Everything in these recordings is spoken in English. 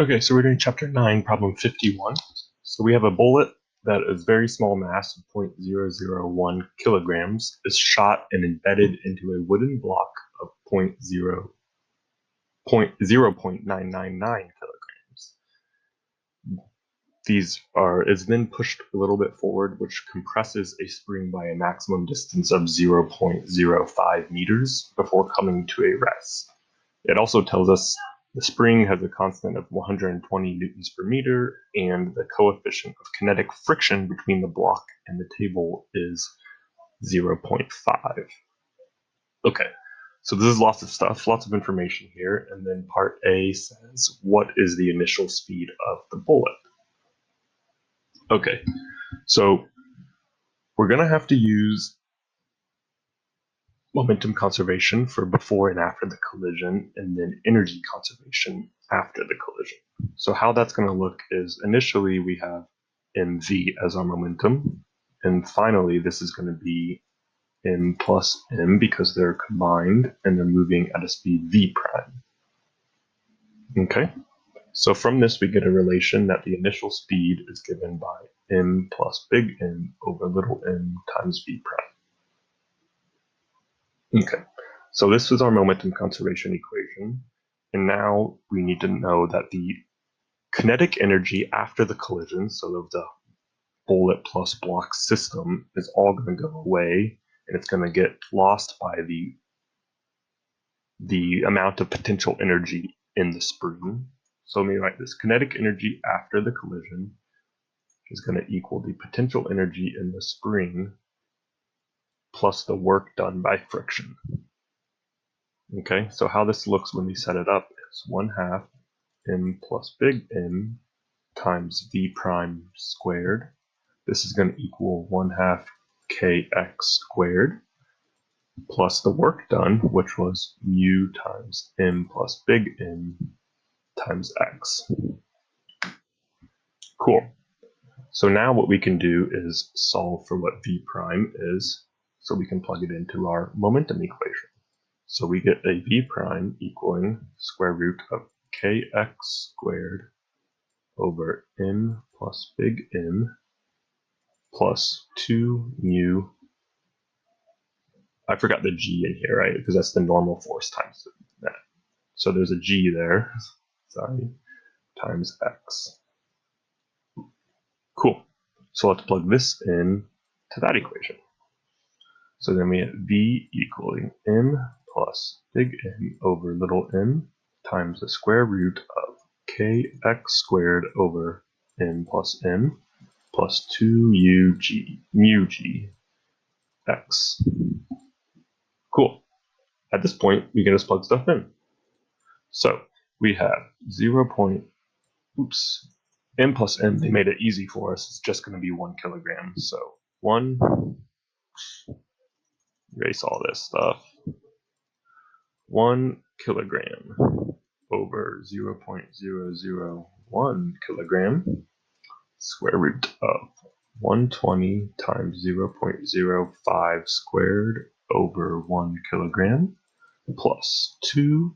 Okay, so we're doing chapter 9, problem 51. So we have a bullet that is very small mass of 0.001 kilograms is shot and embedded into a wooden block of 0.999 kilograms. Is then pushed a little bit forward, which compresses a spring by a maximum distance of 0.05 meters before coming to a rest. It also tells us the spring has a constant of 120 newtons per meter, and the coefficient of kinetic friction between the block and the table is 0.5. Okay, so this is lots of stuff, lots of information here, and then part A says, what is the initial speed of the bullet? Okay, so we're going to have to use momentum conservation for before and after the collision, and then energy conservation after the collision. So how that's going to look is initially we have mv as our momentum, and finally this is going to be m plus m because they're combined and they're moving at a speed v prime. Okay, so from this we get a relation that the initial speed is given by m plus big M over little m times v prime. Okay, so this is our momentum conservation equation, and now we need to know that the kinetic energy after the collision, so of the bullet plus block system, is all going to go away, and it's going to get lost by the amount of potential energy in the spring. So let me write this. Kinetic energy after the collision is going to equal the potential energy in the spring plus the work done by friction. Okay, so how this looks when we set it up is 1/2 m plus big M times v prime squared. This is going to equal 1/2 kx squared plus the work done, which was mu times m plus big M times x. Cool. So now what we can do is solve for what v prime is, so we can plug it into our momentum equation. So we get a v prime equaling square root of kx squared over m plus big M plus 2 mu. I forgot the g in here, right? Because that's the normal force times that. So there's a g there, sorry, times x. Cool. So let's plug this in to that equation. So then we have v equaling m plus big M over little m times the square root of kx squared over m plus m plus 2 mu g x. Cool. At this point, we can just plug stuff in. So we have m plus m, they made it easy for us. It's just going to be 1 kilogram. So 1, erase all this stuff, 1 kilogram over 0.001 kilogram, square root of 120 times 0.05 squared over 1 kilogram, plus 2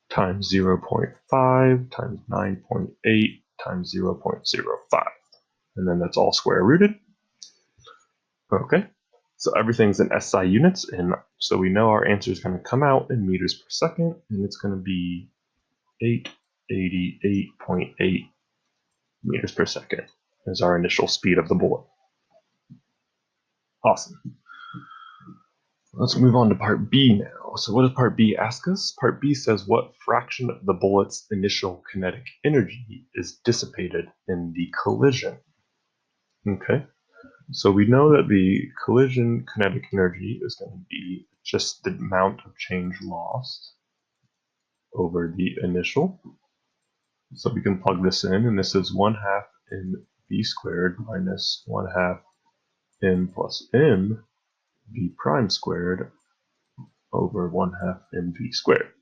times 0.5 times 9.8 times 0.05. And then that's all square rooted. Okay, so everything's in SI units, and so we know our answer is going to come out in meters per second, and it's going to be 888.8 meters per second is our initial speed of the bullet. Awesome. Let's move on to part B now. So what does part B ask us? Part B says what fraction of the bullet's initial kinetic energy is dissipated in the collision. Okay, so we know that the collision kinetic energy is going to be just the amount of change lost over the initial. So we can plug this in, and this is 1/2 mv squared minus 1/2 m plus m v prime squared over 1/2 mv squared.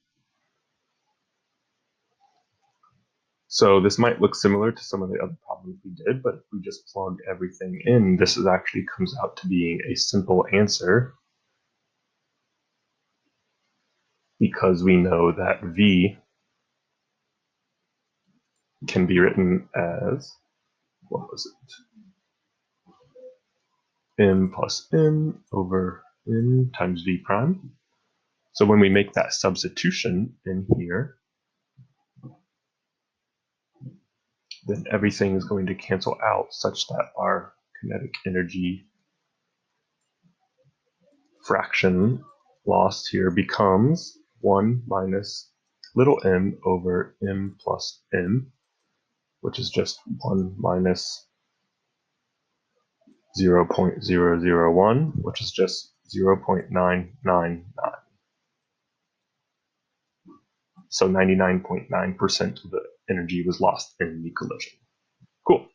So this might look similar to some of the other problems we did, but if we just plug everything in, this actually comes out to being a simple answer, because we know that v can be written as, what was it? M plus N over N times V prime. So when we make that substitution in here, then everything is going to cancel out such that our kinetic energy fraction lost here becomes 1 minus little m over m plus n, which is just 1 minus 0.001, which is just 0.999. So 99.9% of the energy was lost in the collision. Cool.